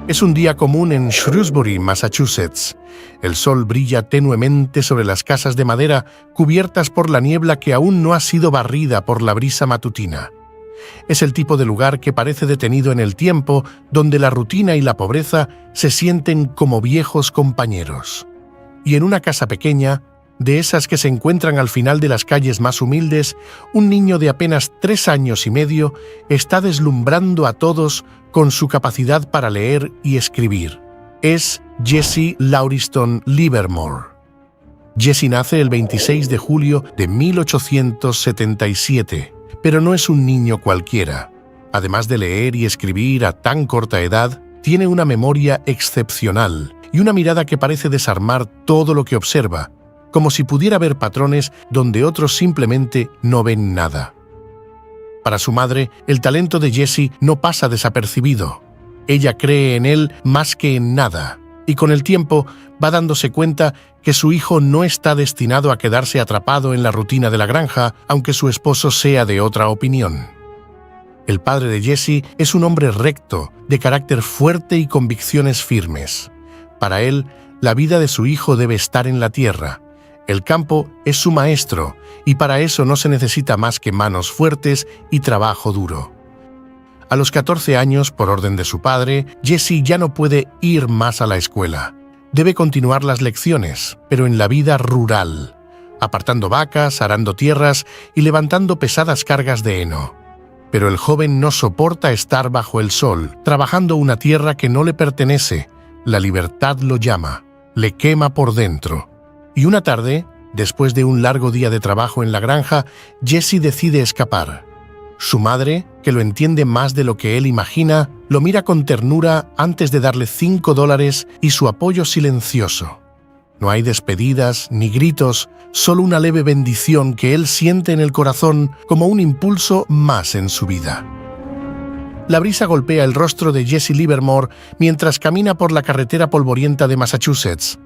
Es un día común en Shrewsbury, Massachusetts. El sol brilla tenuemente sobre las casas de madera cubiertas por la niebla que aún no ha sido barrida por la brisa matutina. Es el tipo de lugar que parece detenido en el tiempo, donde la rutina y la pobreza se sienten como viejos compañeros. Y en una casa pequeña, de esas que se encuentran al final de las calles más humildes, un niño de apenas 3 años y medio está deslumbrando a todos con su capacidad para leer y escribir. Es Jesse Lauriston Livermore. Jesse nace el 26 de julio de 1877, pero no es un niño cualquiera. Además de leer y escribir a tan corta edad, tiene una memoria excepcional y una mirada que parece desarmar todo lo que observa, como si pudiera ver patrones donde otros simplemente no ven nada. Para su madre, el talento de Jesse no pasa desapercibido. Ella cree en él más que en nada, y con el tiempo va dándose cuenta que su hijo no está destinado a quedarse atrapado en la rutina de la granja, aunque su esposo sea de otra opinión. El padre de Jesse es un hombre recto, de carácter fuerte y convicciones firmes. Para él, la vida de su hijo debe estar en la tierra. El campo es su maestro, y para eso no se necesita más que manos fuertes y trabajo duro. A los 14 años, por orden de su padre, Jesse ya no puede ir más a la escuela. Debe continuar las lecciones, pero en la vida rural, apartando vacas, arando tierras y levantando pesadas cargas de heno. Pero el joven no soporta estar bajo el sol, trabajando una tierra que no le pertenece. La libertad lo llama, le quema por dentro. Y una tarde, después de un largo día de trabajo en la granja, Jesse decide escapar. Su madre, que lo entiende más de lo que él imagina, lo mira con ternura antes de darle $5 y su apoyo silencioso. No hay despedidas ni gritos, solo una leve bendición que él siente en el corazón como un impulso más en su vida. La brisa golpea el rostro de Jesse Livermore mientras camina por la carretera polvorienta de Massachusetts.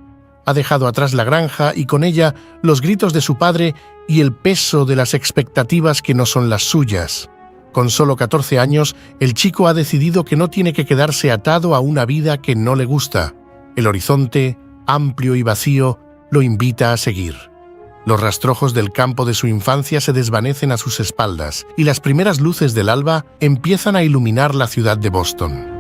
Ha dejado atrás la granja y con ella los gritos de su padre y el peso de las expectativas que no son las suyas. Con solo 14 años, el chico ha decidido que no tiene que quedarse atado a una vida que no le gusta. El horizonte, amplio y vacío, lo invita a seguir. Los rastrojos del campo de su infancia se desvanecen a sus espaldas y las primeras luces del alba empiezan a iluminar la ciudad de Boston.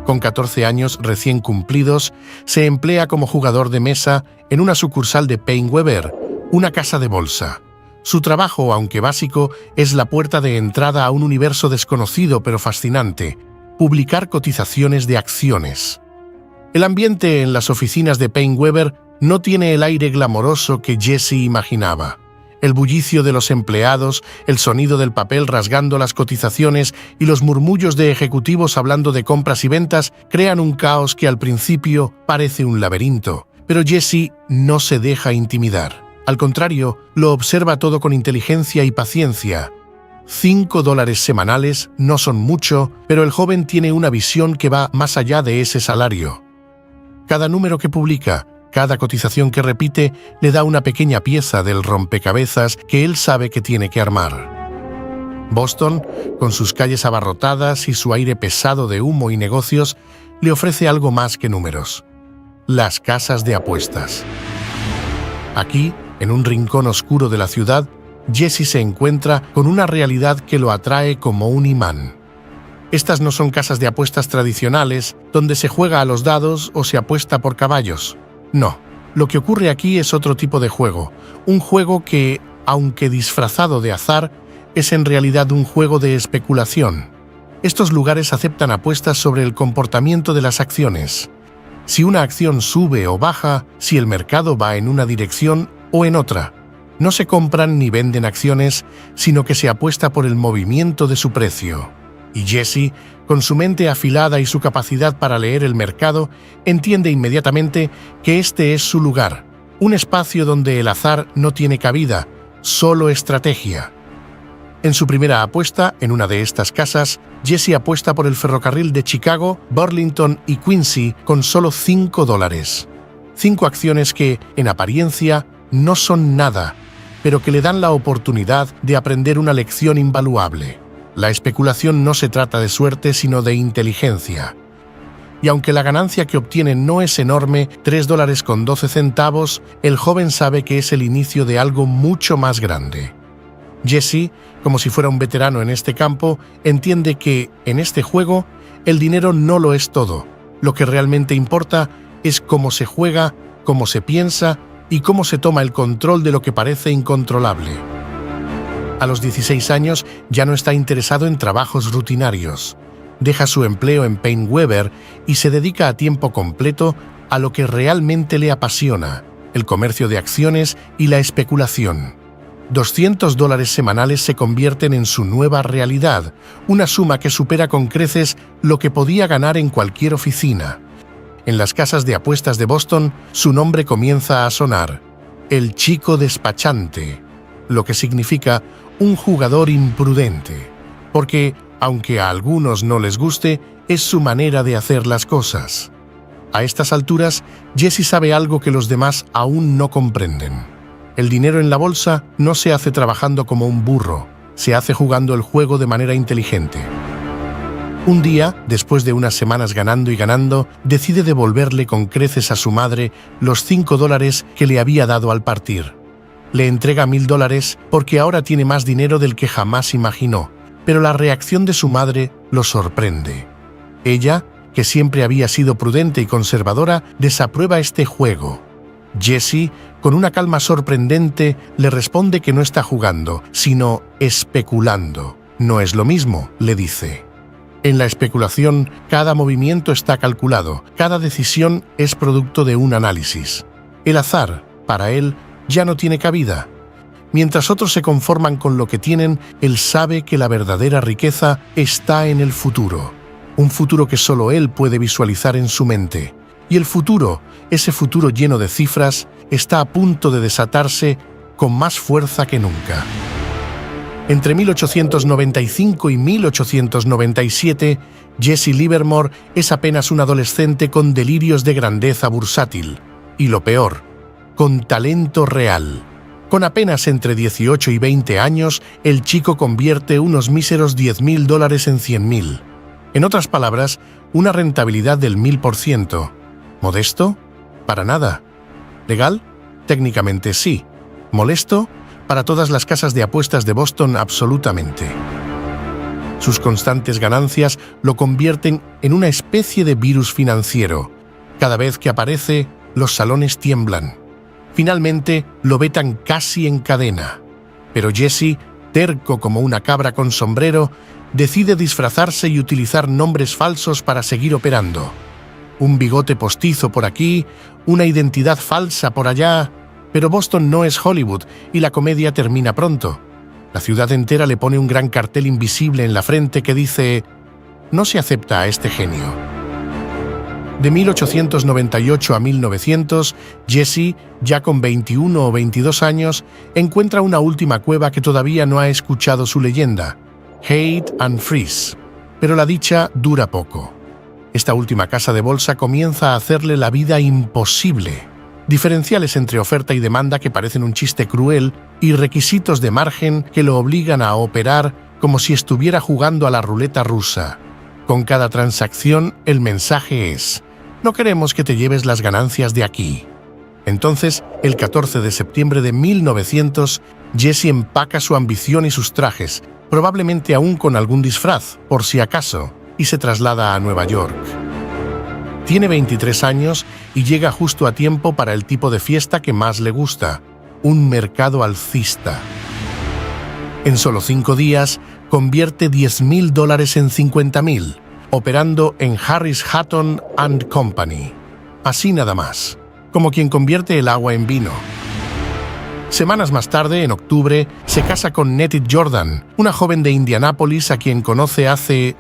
Con 14 años recién cumplidos, se emplea como jugador de mesa en una sucursal de PaineWebber, una casa de bolsa. Su trabajo, aunque básico, es la puerta de entrada a un universo desconocido pero fascinante: publicar cotizaciones de acciones. El ambiente en las oficinas de PaineWebber no tiene el aire glamoroso que Jesse imaginaba. El bullicio de los empleados, el sonido del papel rasgando las cotizaciones y los murmullos de ejecutivos hablando de compras y ventas crean un caos que al principio parece un laberinto. Pero Jesse no se deja intimidar. Al contrario, lo observa todo con inteligencia y paciencia. $5 semanales no son mucho, pero el joven tiene una visión que va más allá de ese salario. Cada número que publica, cada cotización que repite, le da una pequeña pieza del rompecabezas que él sabe que tiene que armar. Boston, con sus calles abarrotadas y su aire pesado de humo y negocios, le ofrece algo más que números: las casas de apuestas. Aquí, en un rincón oscuro de la ciudad, Jesse se encuentra con una realidad que lo atrae como un imán. Estas no son casas de apuestas tradicionales, donde se juega a los dados o se apuesta por caballos. No, lo que ocurre aquí es otro tipo de juego, un juego que, aunque disfrazado de azar, es en realidad un juego de especulación. Estos lugares aceptan apuestas sobre el comportamiento de las acciones. Si una acción sube o baja, si el mercado va en una dirección o en otra. No se compran ni venden acciones, sino que se apuesta por el movimiento de su precio. Y Jesse, con su mente afilada y su capacidad para leer el mercado, entiende inmediatamente que este es su lugar, un espacio donde el azar no tiene cabida, solo estrategia. En su primera apuesta, en una de estas casas, Jesse apuesta por el ferrocarril de Chicago, Burlington y Quincy con solo $5. 5 acciones que, en apariencia, no son nada, pero que le dan la oportunidad de aprender una lección invaluable. La especulación no se trata de suerte, sino de inteligencia. Y aunque la ganancia que obtiene no es enorme, $3.12, el joven sabe que es el inicio de algo mucho más grande. Jesse, como si fuera un veterano en este campo, entiende que, en este juego, el dinero no lo es todo. Lo que realmente importa es cómo se juega, cómo se piensa y cómo se toma el control de lo que parece incontrolable. A los 16 años ya no está interesado en trabajos rutinarios. Deja su empleo en PaineWebber y se dedica a tiempo completo a lo que realmente le apasiona, el comercio de acciones y la especulación. $200 semanales se convierten en su nueva realidad, una suma que supera con creces lo que podía ganar en cualquier oficina. En las casas de apuestas de Boston, su nombre comienza a sonar: el chico despachante, lo que significa un jugador imprudente, porque, aunque a algunos no les guste, es su manera de hacer las cosas. A estas alturas, Jesse sabe algo que los demás aún no comprenden. El dinero en la bolsa no se hace trabajando como un burro, se hace jugando el juego de manera inteligente. Un día, después de unas semanas ganando y ganando, decide devolverle con creces a su madre los $5 que le había dado al partir. Le entrega $1,000 porque ahora tiene más dinero del que jamás imaginó, pero la reacción de su madre lo sorprende. Ella, que siempre había sido prudente y conservadora, desaprueba este juego. Jesse, con una calma sorprendente, le responde que no está jugando, sino especulando. No es lo mismo, le dice. En la especulación, cada movimiento está calculado, cada decisión es producto de un análisis. El azar, para él, ya no tiene cabida. Mientras otros se conforman con lo que tienen, él sabe que la verdadera riqueza está en el futuro. Un futuro que solo él puede visualizar en su mente. Y el futuro, ese futuro lleno de cifras, está a punto de desatarse con más fuerza que nunca. Entre 1895 y 1897, Jesse Livermore es apenas un adolescente con delirios de grandeza bursátil. Y lo peor, con talento real. Con apenas entre 18 y 20 años, el chico convierte unos míseros $10,000 en $100,000. En otras palabras, una rentabilidad del 1000%. ¿Modesto? Para nada. ¿Legal? Técnicamente sí. ¿Molesto? Para todas las casas de apuestas de Boston, absolutamente. Sus constantes ganancias lo convierten en una especie de virus financiero. Cada vez que aparece, los salones tiemblan. Finalmente, lo vetan casi en cadena. Pero Jesse, terco como una cabra con sombrero, decide disfrazarse y utilizar nombres falsos para seguir operando. Un bigote postizo por aquí, una identidad falsa por allá. Pero Boston no es Hollywood y la comedia termina pronto. La ciudad entera le pone un gran cartel invisible en la frente que dice: no se acepta a este genio. De 1898 a 1900, Jesse, ya con 21 o 22 años, encuentra una última cueva que todavía no ha escuchado su leyenda: Haight and Freeze. Pero la dicha dura poco. Esta última casa de bolsa comienza a hacerle la vida imposible. Diferenciales entre oferta y demanda que parecen un chiste cruel y requisitos de margen que lo obligan a operar como si estuviera jugando a la ruleta rusa. Con cada transacción, el mensaje es: no queremos que te lleves las ganancias de aquí. Entonces, el 14 de septiembre de 1900, Jesse empaca su ambición y sus trajes, probablemente aún con algún disfraz, por si acaso, y se traslada a Nueva York. Tiene 23 años y llega justo a tiempo para el tipo de fiesta que más le gusta: un mercado alcista. En solo 5 días, convierte $10,000 en $50,000, operando en Harris Hatton & Company. Así nada más, como quien convierte el agua en vino. Semanas más tarde, en octubre, se casa con Nettie Jordan, una joven de Indianápolis a quien conoce hace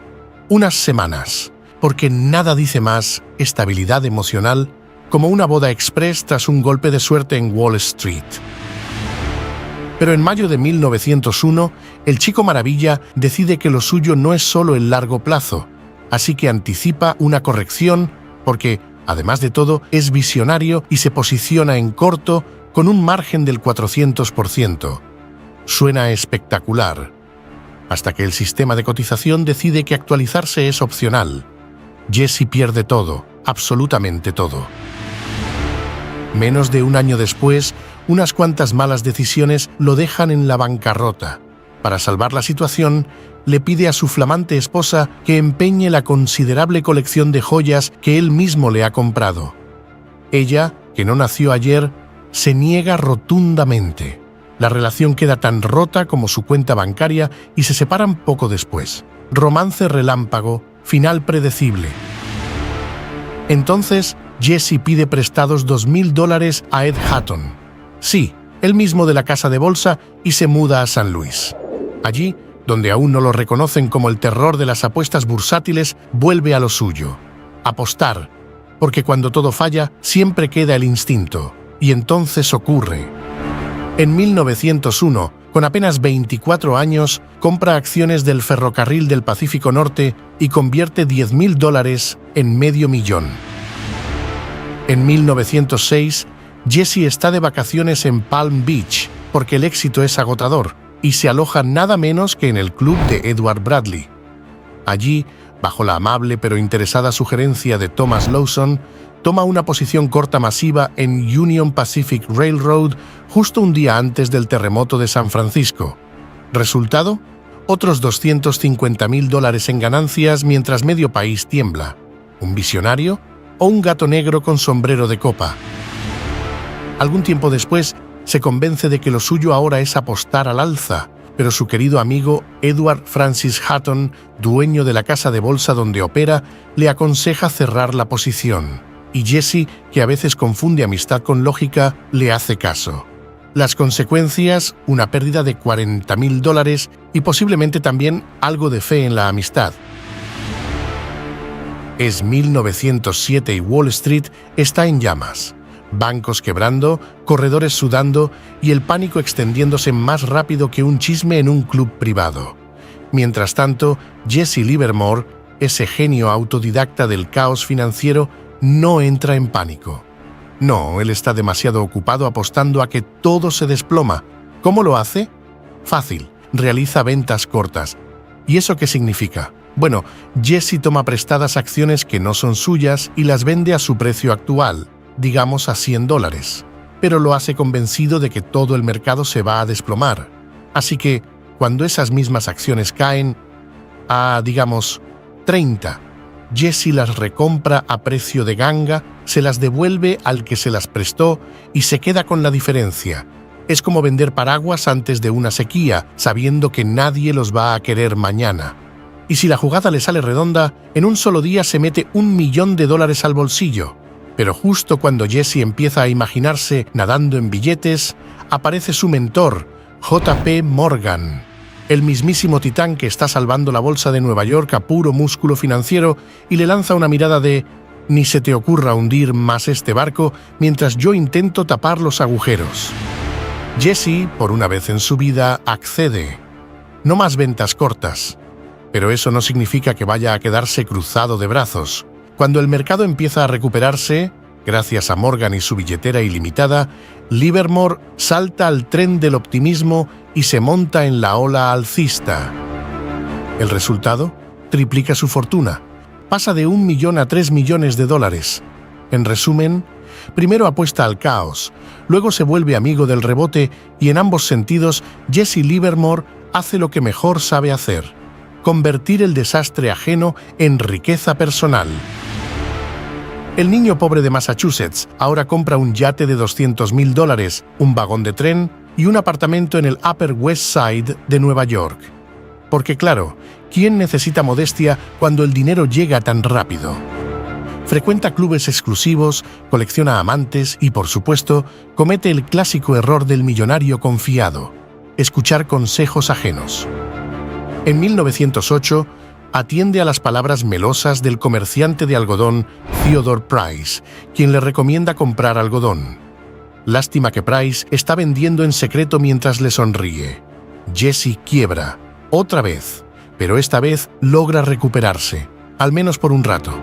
unas semanas, porque nada dice más estabilidad emocional como una boda express tras un golpe de suerte en Wall Street. Pero en mayo de 1901, el chico maravilla decide que lo suyo no es solo el largo plazo, así que anticipa una corrección porque, además de todo, es visionario y se posiciona en corto con un margen del 400%. Suena espectacular, hasta que el sistema de cotización decide que actualizarse es opcional. Jesse pierde todo, absolutamente todo. Menos de un año después, unas cuantas malas decisiones lo dejan en la bancarrota. Para salvar la situación, le pide a su flamante esposa que empeñe la considerable colección de joyas que él mismo le ha comprado. Ella, que no nació ayer, se niega rotundamente. La relación queda tan rota como su cuenta bancaria y se separan poco después. Romance relámpago, final predecible. Entonces, Jesse pide prestados $2,000 a Ed Hatton. Sí, el mismo de la casa de bolsa, y se muda a San Luis. Allí, donde aún no lo reconocen como el terror de las apuestas bursátiles, vuelve a lo suyo. Apostar, porque cuando todo falla, siempre queda el instinto. Y entonces ocurre. En 1901, con apenas 24 años, compra acciones del Ferrocarril del Pacífico Norte y convierte $10,000 en $500,000. En 1906, Jesse está de vacaciones en Palm Beach, porque el éxito es agotador, y se aloja nada menos que en el club de Edward Bradley. Allí, bajo la amable pero interesada sugerencia de Thomas Lawson, toma una posición corta masiva en Union Pacific Railroad justo un día antes del terremoto de San Francisco. ¿Resultado? Otros $250,000 en ganancias mientras medio país tiembla. ¿Un visionario o un gato negro con sombrero de copa? Algún tiempo después, se convence de que lo suyo ahora es apostar al alza, pero su querido amigo Edward Francis Hatton, dueño de la casa de bolsa donde opera, le aconseja cerrar la posición. Y Jesse, que a veces confunde amistad con lógica, le hace caso. Las consecuencias, una pérdida de $40,000 y posiblemente también algo de fe en la amistad. Es 1907 y Wall Street está en llamas. Bancos quebrando, corredores sudando y el pánico extendiéndose más rápido que un chisme en un club privado. Mientras tanto, Jesse Livermore, ese genio autodidacta del caos financiero, no entra en pánico. No, él está demasiado ocupado apostando a que todo se desploma. ¿Cómo lo hace? Fácil, realiza ventas cortas. ¿Y eso qué significa? Bueno, Jesse toma prestadas acciones que no son suyas y las vende a su precio actual, digamos a $100, pero lo hace convencido de que todo el mercado se va a desplomar. Así que, cuando esas mismas acciones caen a, digamos, 30, Jesse las recompra a precio de ganga, se las devuelve al que se las prestó y se queda con la diferencia. Es como vender paraguas antes de una sequía, sabiendo que nadie los va a querer mañana. Y si la jugada le sale redonda, en un solo día se mete $1,000,000 al bolsillo. Pero justo cuando Jesse empieza a imaginarse nadando en billetes, aparece su mentor, J.P. Morgan, el mismísimo titán que está salvando la bolsa de Nueva York a puro músculo financiero, y le lanza una mirada de «Ni se te ocurra hundir más este barco mientras yo intento tapar los agujeros». Jesse, por una vez en su vida, accede. No más ventas cortas. Pero eso no significa que vaya a quedarse cruzado de brazos. Cuando el mercado empieza a recuperarse, gracias a Morgan y su billetera ilimitada, Livermore salta al tren del optimismo y se monta en la ola alcista. ¿El resultado? Triplica su fortuna. Pasa de $1 millón a $3 millones. En resumen, primero apuesta al caos, luego se vuelve amigo del rebote y en ambos sentidos Jesse Livermore hace lo que mejor sabe hacer: convertir el desastre ajeno en riqueza personal. El niño pobre de Massachusetts ahora compra un yate de $200,000, un vagón de tren y un apartamento en el Upper West Side de Nueva York. Porque claro, ¿quién necesita modestia cuando el dinero llega tan rápido? Frecuenta clubes exclusivos, colecciona amantes y, por supuesto, comete el clásico error del millonario confiado: escuchar consejos ajenos. En 1908, atiende a las palabras melosas del comerciante de algodón Theodore Price, quien le recomienda comprar algodón. Lástima que Price está vendiendo en secreto mientras le sonríe. Jesse quiebra, otra vez, pero esta vez logra recuperarse, al menos por un rato.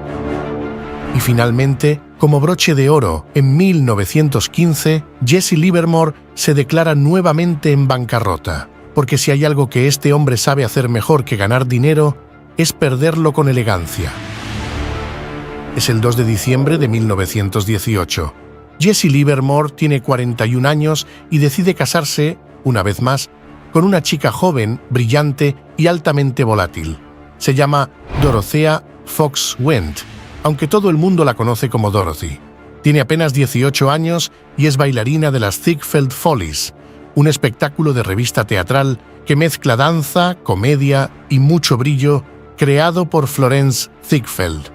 Y finalmente, como broche de oro, en 1915, Jesse Livermore se declara nuevamente en bancarrota, porque si hay algo que este hombre sabe hacer mejor que ganar dinero, es perderlo con elegancia. Es el 2 de diciembre de 1918. Jesse Livermore tiene 41 años y decide casarse, una vez más, con una chica joven, brillante y altamente volátil. Se llama Dorothea Fox Went, aunque todo el mundo la conoce como Dorothy. Tiene apenas 18 años y es bailarina de las Ziegfeld Follies, un espectáculo de revista teatral que mezcla danza, comedia y mucho brillo, creado por Florence Ziegfeld.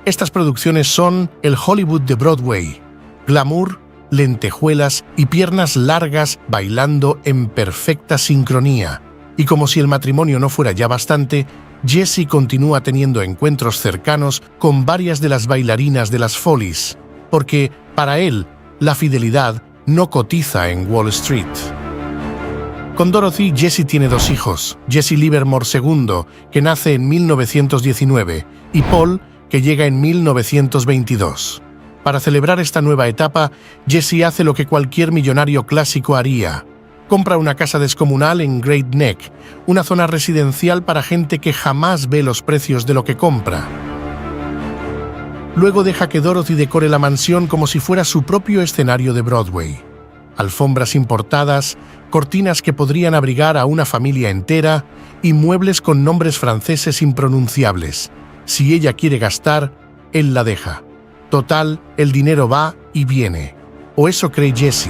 Estas producciones son el Hollywood de Broadway: glamour, lentejuelas y piernas largas bailando en perfecta sincronía. Y como si el matrimonio no fuera ya bastante, Jesse continúa teniendo encuentros cercanos con varias de las bailarinas de las Follies, porque, para él, la fidelidad no cotiza en Wall Street. Con Dorothy, Jesse tiene 2 hijos, Jesse Livermore II, que nace en 1919, y Paul, que llega en 1922. Para celebrar esta nueva etapa, Jesse hace lo que cualquier millonario clásico haría. Compra una casa descomunal en Great Neck, una zona residencial para gente que jamás ve los precios de lo que compra. Luego deja que Dorothy decore la mansión como si fuera su propio escenario de Broadway. Alfombras importadas, cortinas que podrían abrigar a una familia entera y muebles con nombres franceses impronunciables. Si ella quiere gastar, él la deja. Total, el dinero va y viene. O eso cree Jesse.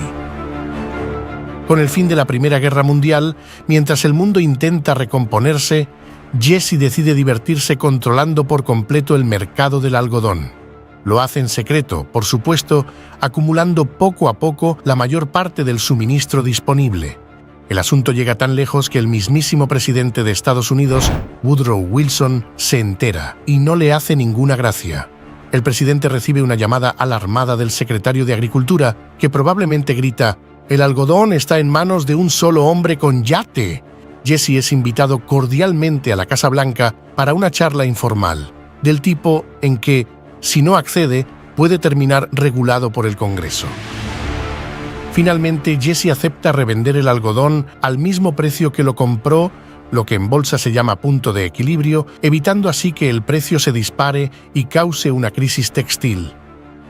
Con el fin de la Primera Guerra Mundial, mientras el mundo intenta recomponerse, Jesse decide divertirse controlando por completo el mercado del algodón. Lo hace en secreto, por supuesto, acumulando poco a poco la mayor parte del suministro disponible. El asunto llega tan lejos que el mismísimo presidente de Estados Unidos, Woodrow Wilson, se entera y no le hace ninguna gracia. El presidente recibe una llamada alarmada del secretario de Agricultura, que probablemente grita: «El algodón está en manos de un solo hombre con yate». Jesse es invitado cordialmente a la Casa Blanca para una charla informal, del tipo en que, si no accede, puede terminar regulado por el Congreso. Finalmente, Jesse acepta revender el algodón al mismo precio que lo compró, lo que en bolsa se llama punto de equilibrio, evitando así que el precio se dispare y cause una crisis textil.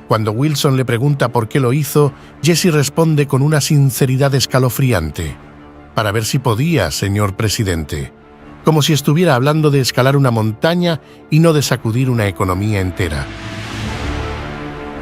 Cuando Wilson le pregunta por qué lo hizo, Jesse responde con una sinceridad escalofriante: «Para ver si podía, señor presidente», como si estuviera hablando de escalar una montaña y no de sacudir una economía entera.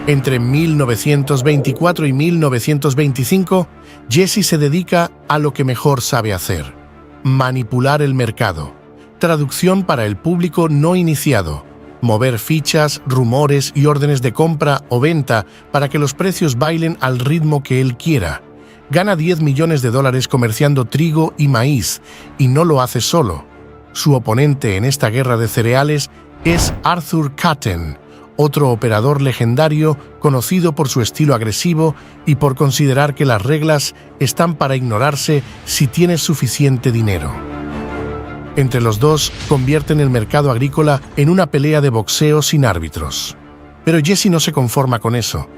Entre 1924 y 1925, Jesse se dedica a lo que mejor sabe hacer: manipular el mercado, traducción para el público no iniciado, mover fichas, rumores y órdenes de compra o venta para que los precios bailen al ritmo que él quiera. Gana $10 millones comerciando trigo y maíz, y no lo hace solo. Su oponente en esta guerra de cereales es Arthur Cutten, otro operador legendario conocido por su estilo agresivo y por considerar que las reglas están para ignorarse si tienes suficiente dinero. Entre los dos convierten el mercado agrícola en una pelea de boxeo sin árbitros. Pero Jesse no se conforma con eso.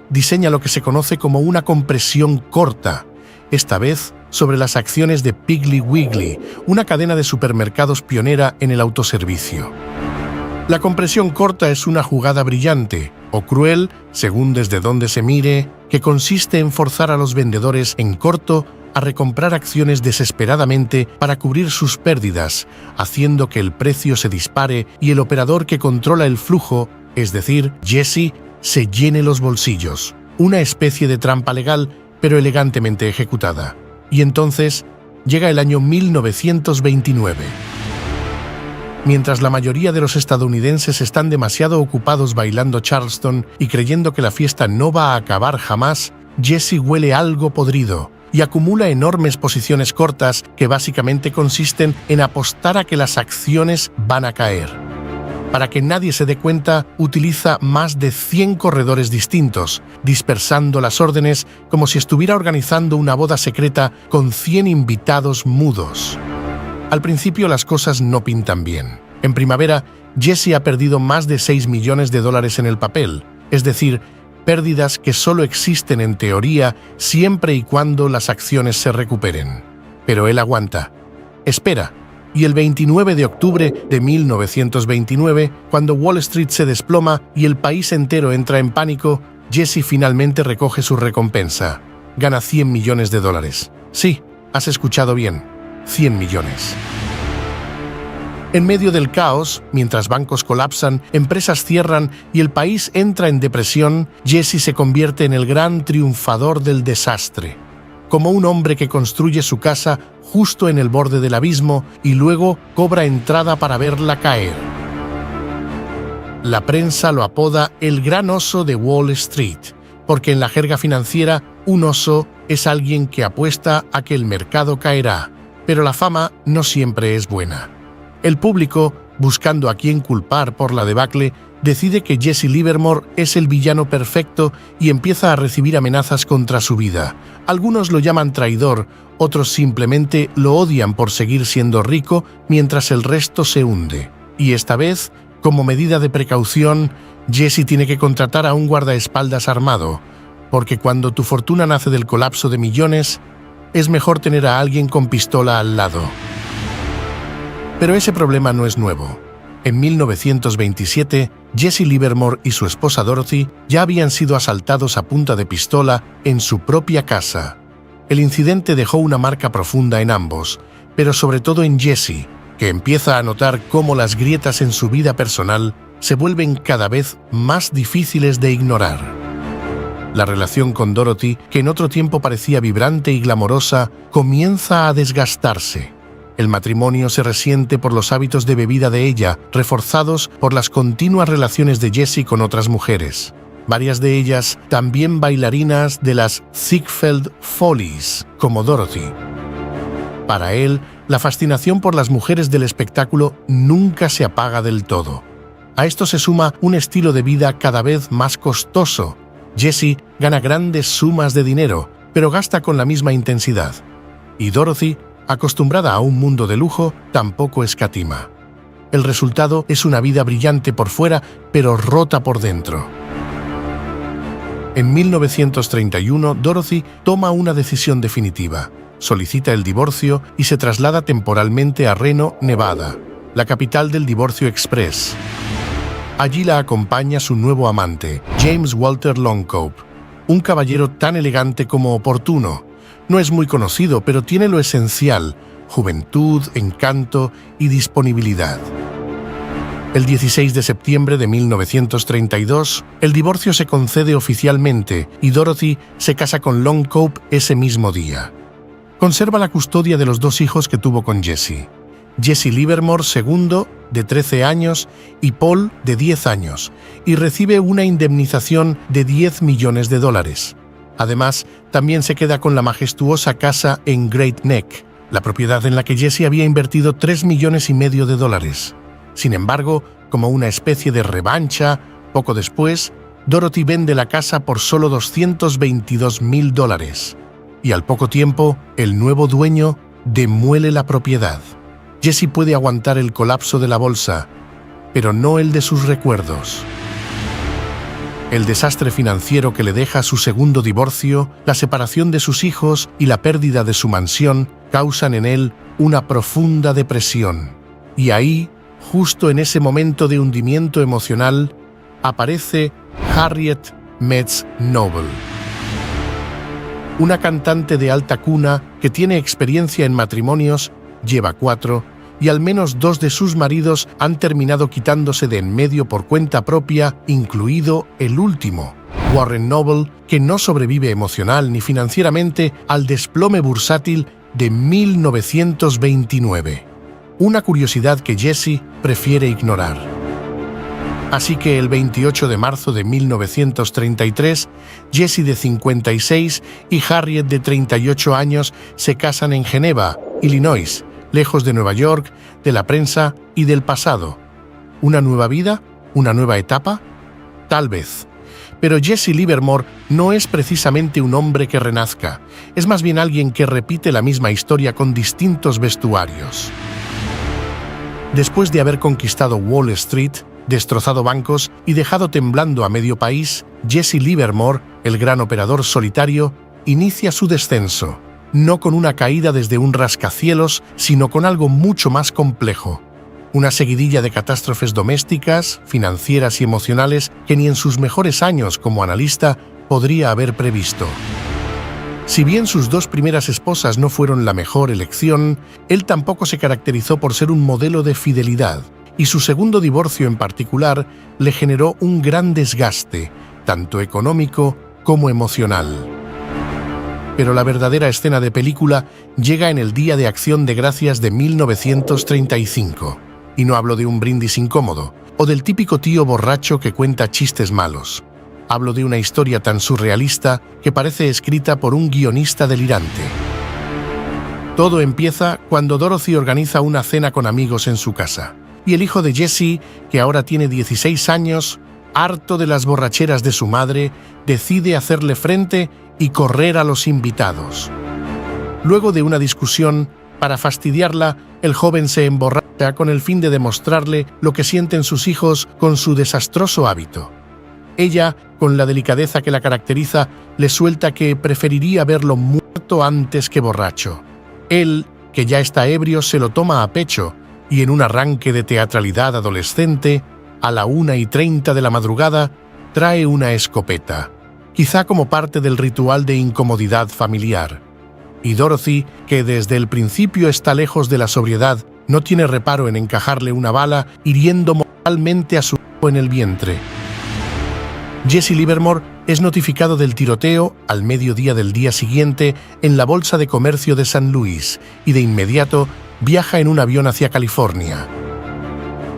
Diseña lo que se conoce como una compresión corta, esta vez sobre las acciones de Piggly Wiggly, una cadena de supermercados pionera en el autoservicio. La compresión corta es una jugada brillante, o cruel, según desde donde se mire, que consiste en forzar a los vendedores en corto a recomprar acciones desesperadamente para cubrir sus pérdidas, haciendo que el precio se dispare y el operador que controla el flujo, es decir, Jesse, se llene los bolsillos. Una especie de trampa legal, pero elegantemente ejecutada. Y entonces llega el año 1929. Mientras la mayoría de los estadounidenses están demasiado ocupados bailando Charleston y creyendo que la fiesta no va a acabar jamás, Jesse huele algo podrido y acumula enormes posiciones cortas que básicamente consisten en apostar a que las acciones van a caer. Para que nadie se dé cuenta, utiliza más de 100 corredores distintos, dispersando las órdenes como si estuviera organizando una boda secreta con 100 invitados mudos. Al principio las cosas no pintan bien. En primavera, Jesse ha perdido más de $6 millones en el papel, es decir, pérdidas que solo existen en teoría siempre y cuando las acciones se recuperen. Pero él aguanta, espera Y el 29 de octubre de 1929, cuando Wall Street se desploma y el país entero entra en pánico, Jesse finalmente recoge su recompensa. Gana $100 millones. Sí, has escuchado bien, 100 millones. En medio del caos, mientras bancos colapsan, empresas cierran y el país entra en depresión, Jesse se convierte en el gran triunfador del desastre. Como un hombre que construye su casa justo en el borde del abismo y luego cobra entrada para verla caer. La prensa lo apoda el gran oso de Wall Street, porque en la jerga financiera, un oso es alguien que apuesta a que el mercado caerá, pero la fama no siempre es buena. El público, buscando a quién culpar por la debacle, decide que Jesse Livermore es el villano perfecto y empieza a recibir amenazas contra su vida. Algunos lo llaman traidor, otros simplemente lo odian por seguir siendo rico mientras el resto se hunde. Y esta vez, como medida de precaución, Jesse tiene que contratar a un guardaespaldas armado, porque cuando tu fortuna nace del colapso de millones, es mejor tener a alguien con pistola al lado. Pero ese problema no es nuevo. En 1927, Jesse Livermore y su esposa Dorothy ya habían sido asaltados a punta de pistola en su propia casa. El incidente dejó una marca profunda en ambos, pero sobre todo en Jesse, que empieza a notar cómo las grietas en su vida personal se vuelven cada vez más difíciles de ignorar. La relación con Dorothy, que en otro tiempo parecía vibrante y glamorosa, comienza a desgastarse. El matrimonio se resiente por los hábitos de bebida de ella, reforzados por las continuas relaciones de Jesse con otras mujeres. Varias de ellas también bailarinas de las Ziegfeld Follies, como Dorothy. Para él, la fascinación por las mujeres del espectáculo nunca se apaga del todo. A esto se suma un estilo de vida cada vez más costoso. Jesse gana grandes sumas de dinero, pero gasta con la misma intensidad. Y Dorothy, acostumbrada a un mundo de lujo, tampoco escatima. El resultado es una vida brillante por fuera, pero rota por dentro. En 1931, Dorothy toma una decisión definitiva. Solicita el divorcio y se traslada temporalmente a Reno, Nevada, la capital del divorcio express. Allí la acompaña su nuevo amante, James Walter Longcope, un caballero tan elegante como oportuno. No es muy conocido, pero tiene lo esencial: juventud, encanto y disponibilidad. El 16 de septiembre de 1932, el divorcio se concede oficialmente y Dorothy se casa con Longcope ese mismo día. Conserva la custodia de los 2 hijos que tuvo con Jesse. Jesse Livermore II, de 13 años, y Paul, de 10 años, y recibe una indemnización de $10 millones. Además, también se queda con la majestuosa casa en Great Neck, la propiedad en la que Jesse había invertido $3,5 millones. Sin embargo, como una especie de revancha, poco después, Dorothy vende la casa por solo $222,000. Y al poco tiempo, el nuevo dueño demuele la propiedad. Jesse puede aguantar el colapso de la bolsa, pero no el de sus recuerdos. El desastre financiero que le deja su segundo divorcio, la separación de sus hijos y la pérdida de su mansión causan en él una profunda depresión. Y ahí, justo en ese momento de hundimiento emocional, aparece Harriet Metz Noble, una cantante de alta cuna que tiene experiencia en matrimonios, lleva 4, y al menos 2 de sus maridos han terminado quitándose de en medio por cuenta propia, incluido el último, Warren Noble, que no sobrevive emocional ni financieramente al desplome bursátil de 1929. Una curiosidad que Jesse prefiere ignorar. Así que el 28 de marzo de 1933, Jesse de 56 y Harriet de 38 años se casan en Geneva, Illinois, lejos de Nueva York, de la prensa y del pasado. ¿Una nueva vida? ¿Una nueva etapa? Tal vez. Pero Jesse Livermore no es precisamente un hombre que renazca, es más bien alguien que repite la misma historia con distintos vestuarios. Después de haber conquistado Wall Street, destrozado bancos y dejado temblando a medio país, Jesse Livermore, el gran operador solitario, inicia su descenso. no con una caída desde un rascacielos, sino con algo mucho más complejo. Una seguidilla de catástrofes domésticas, financieras y emocionales que ni en sus mejores años como analista podría haber previsto. Si bien sus dos primeras esposas no fueron la mejor elección, él tampoco se caracterizó por ser un modelo de fidelidad, y su segundo divorcio en particular le generó un gran desgaste, tanto económico como emocional. Pero la verdadera escena de película llega en el Día de Acción de Gracias de 1935. Y no hablo de un brindis incómodo, o del típico tío borracho que cuenta chistes malos. Hablo de una historia tan surrealista que parece escrita por un guionista delirante. Todo empieza cuando Dorothy organiza una cena con amigos en su casa, y el hijo de Jesse, que ahora tiene 16 años, harto de las borracheras de su madre, decide hacerle frente y correr a los invitados. Luego de una discusión, para fastidiarla, el joven se emborracha con el fin de demostrarle lo que sienten sus hijos con su desastroso hábito. Ella, con la delicadeza que la caracteriza, le suelta que preferiría verlo muerto antes que borracho. Él, que ya está ebrio, se lo toma a pecho y en un arranque de teatralidad adolescente, a la 1:30 de la madrugada, trae una escopeta, quizá como parte del ritual de incomodidad familiar. Y Dorothy, que desde el principio está lejos de la sobriedad, no tiene reparo en encajarle una bala, hiriendo mortalmente a su hijo en el vientre. Jesse Livermore es notificado del tiroteo al mediodía del día siguiente en la Bolsa de Comercio de San Luis y de inmediato viaja en un avión hacia California.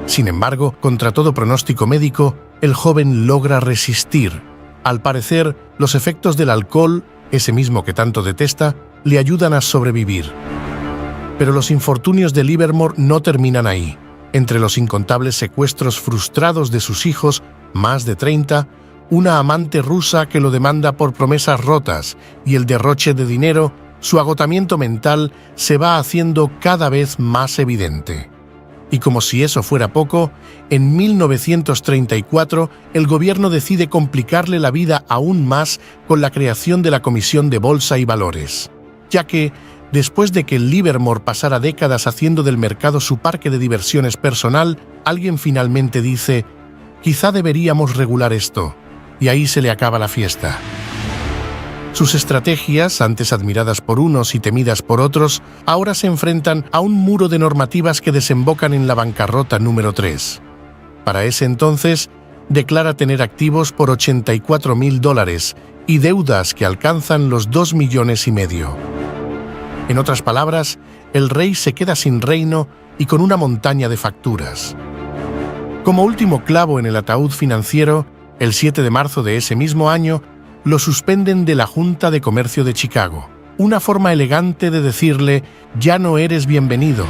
Sin embargo, contra todo pronóstico médico, el joven logra resistir. Al parecer, los efectos del alcohol, ese mismo que tanto detesta, le ayudan a sobrevivir. Pero los infortunios de Livermore no terminan ahí. Entre los incontables secuestros frustrados de sus hijos, más de 30, una amante rusa que lo demanda por promesas rotas y el derroche de dinero, su agotamiento mental se va haciendo cada vez más evidente. Y como si eso fuera poco, en 1934 el gobierno decide complicarle la vida aún más con la creación de la Comisión de Bolsa y Valores, ya que, después de que Livermore pasara décadas haciendo del mercado su parque de diversiones personal, alguien finalmente dice: «Quizá deberíamos regular esto», y ahí se le acaba la fiesta. Sus estrategias, antes admiradas por unos y temidas por otros, ahora se enfrentan a un muro de normativas que desembocan en la bancarrota número 3. Para ese entonces, declara tener activos por $84.000 y deudas que alcanzan los 2,5 millones. En otras palabras, el rey se queda sin reino y con una montaña de facturas. Como último clavo en el ataúd financiero, el 7 de marzo de ese mismo año, lo suspenden de la Junta de Comercio de Chicago, una forma elegante de decirle: «Ya no eres bienvenido».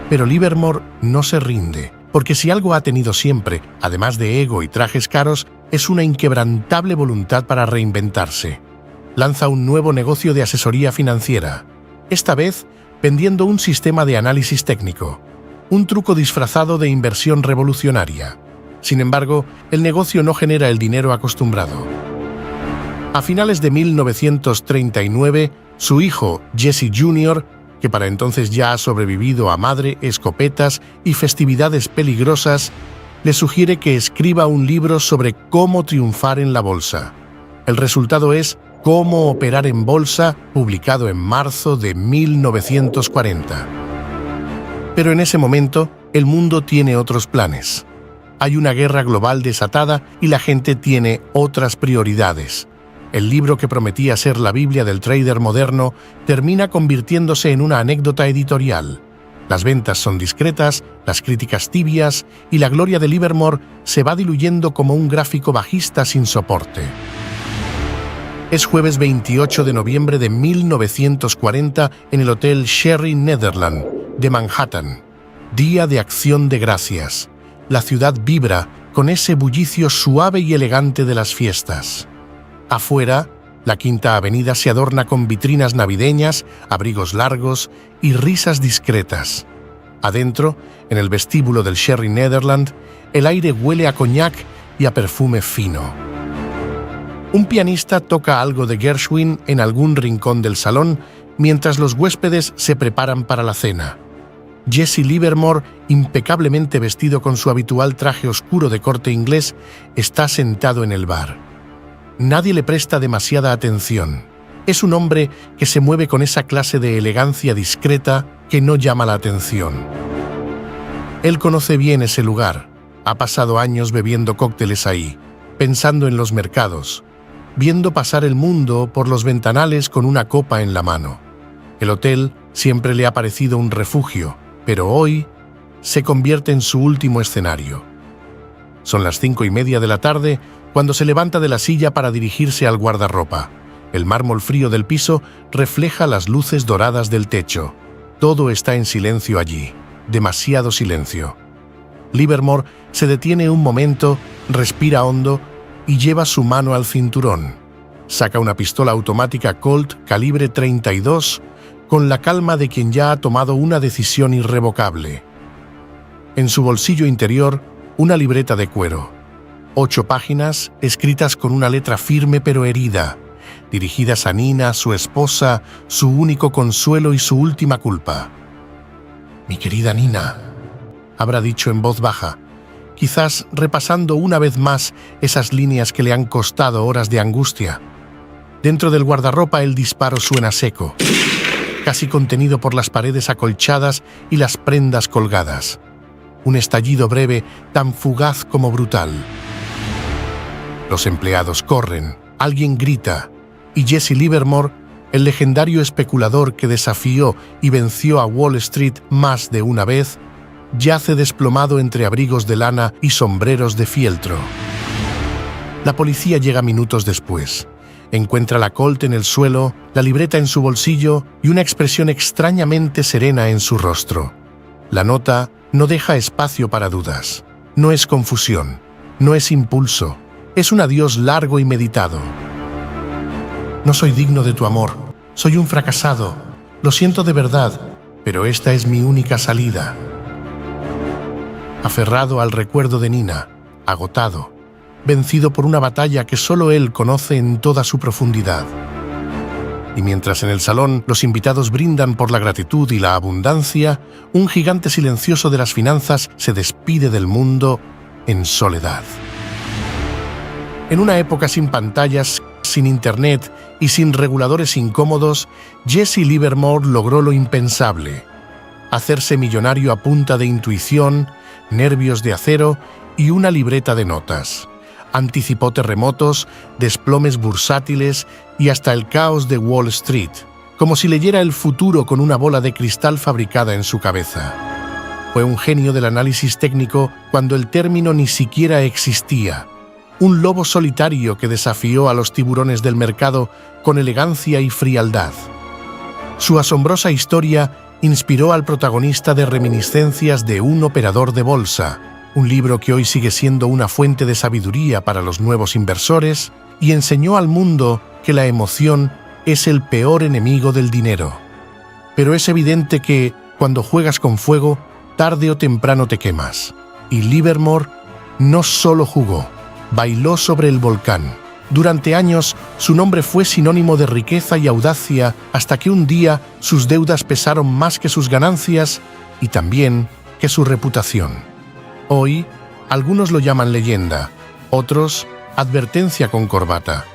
Pero Livermore no se rinde, porque si algo ha tenido siempre, además de ego y trajes caros, es una inquebrantable voluntad para reinventarse. Lanza un nuevo negocio de asesoría financiera, esta vez vendiendo un sistema de análisis técnico, un truco disfrazado de inversión revolucionaria. Sin embargo, el negocio no genera el dinero acostumbrado. A finales de 1939, su hijo, Jesse Jr., que para entonces ya ha sobrevivido a madre, escopetas y festividades peligrosas, le sugiere que escriba un libro sobre cómo triunfar en la bolsa. El resultado es Cómo operar en bolsa, publicado en marzo de 1940. Pero en ese momento, el mundo tiene otros planes. Hay una guerra global desatada y la gente tiene otras prioridades. El libro que prometía ser la Biblia del trader moderno termina convirtiéndose en una anécdota editorial. Las ventas son discretas, las críticas tibias y la gloria de Livermore se va diluyendo como un gráfico bajista sin soporte. Es jueves 28 de noviembre de 1940 en el Hotel Sherry Netherland de Manhattan. Día de Acción de Gracias. La ciudad vibra con ese bullicio suave y elegante de las fiestas. Afuera, la Quinta Avenida se adorna con vitrinas navideñas, abrigos largos y risas discretas. Adentro, en el vestíbulo del Sherry Netherland, el aire huele a coñac y a perfume fino. Un pianista toca algo de Gershwin en algún rincón del salón mientras los huéspedes se preparan para la cena. Jesse Livermore, impecablemente vestido con su habitual traje oscuro de corte inglés, está sentado en el bar. Nadie le presta demasiada atención. Es un hombre que se mueve con esa clase de elegancia discreta que no llama la atención. Él conoce bien ese lugar. Ha pasado años bebiendo cócteles ahí, pensando en los mercados, viendo pasar el mundo por los ventanales con una copa en la mano. El hotel siempre le ha parecido un refugio, pero hoy se convierte en su último escenario. Son las 5:30 de la tarde cuando se levanta de la silla para dirigirse al guardarropa. El mármol frío del piso refleja las luces doradas del techo. Todo está en silencio allí, demasiado silencio. Livermore se detiene un momento, respira hondo y lleva su mano al cinturón. Saca una pistola automática Colt calibre .32 con la calma de quien ya ha tomado una decisión irrevocable. En su bolsillo interior, una libreta de cuero. 8 páginas escritas con una letra firme pero herida, dirigidas a Nina, su esposa, su único consuelo y su última culpa. «Mi querida Nina», habrá dicho en voz baja, quizás repasando una vez más esas líneas que le han costado horas de angustia. Dentro del guardarropa el disparo suena seco, casi contenido por las paredes acolchadas y las prendas colgadas. Un estallido breve, tan fugaz como brutal. Los empleados corren, alguien grita, y Jesse Livermore, el legendario especulador que desafió y venció a Wall Street más de una vez, yace desplomado entre abrigos de lana y sombreros de fieltro. La policía llega minutos después. Encuentra la Colt en el suelo, la libreta en su bolsillo y una expresión extrañamente serena en su rostro. La nota no deja espacio para dudas. No es confusión, no es impulso, es un adiós largo y meditado. «No soy digno de tu amor, soy un fracasado, lo siento de verdad, pero esta es mi única salida». Aferrado al recuerdo de Nina, agotado, vencido por una batalla que solo él conoce en toda su profundidad. Y mientras en el salón los invitados brindan por la gratitud y la abundancia, un gigante silencioso de las finanzas se despide del mundo en soledad. En una época sin pantallas, sin internet y sin reguladores incómodos, Jesse Livermore logró lo impensable: hacerse millonario a punta de intuición, nervios de acero y una libreta de notas. Anticipó terremotos, desplomes bursátiles y hasta el caos de Wall Street, como si leyera el futuro con una bola de cristal fabricada en su cabeza. Fue un genio del análisis técnico cuando el término ni siquiera existía. Un lobo solitario que desafió a los tiburones del mercado con elegancia y frialdad. Su asombrosa historia inspiró al protagonista de Reminiscencias de un operador de bolsa, un libro que hoy sigue siendo una fuente de sabiduría para los nuevos inversores, y enseñó al mundo que la emoción es el peor enemigo del dinero. Pero es evidente que, cuando juegas con fuego, tarde o temprano te quemas. Y Livermore no solo jugó, bailó sobre el volcán. Durante años, su nombre fue sinónimo de riqueza y audacia hasta que un día sus deudas pesaron más que sus ganancias y también que su reputación. Hoy, algunos lo llaman leyenda, otros advertencia con corbata.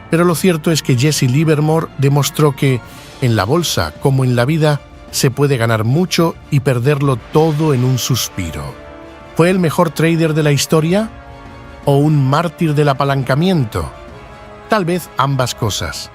Pero lo cierto es que Jesse Livermore demostró que, en la bolsa como en la vida, se puede ganar mucho y perderlo todo en un suspiro. ¿Fue el mejor trader de la historia? ¿O un mártir del apalancamiento? Tal vez ambas cosas.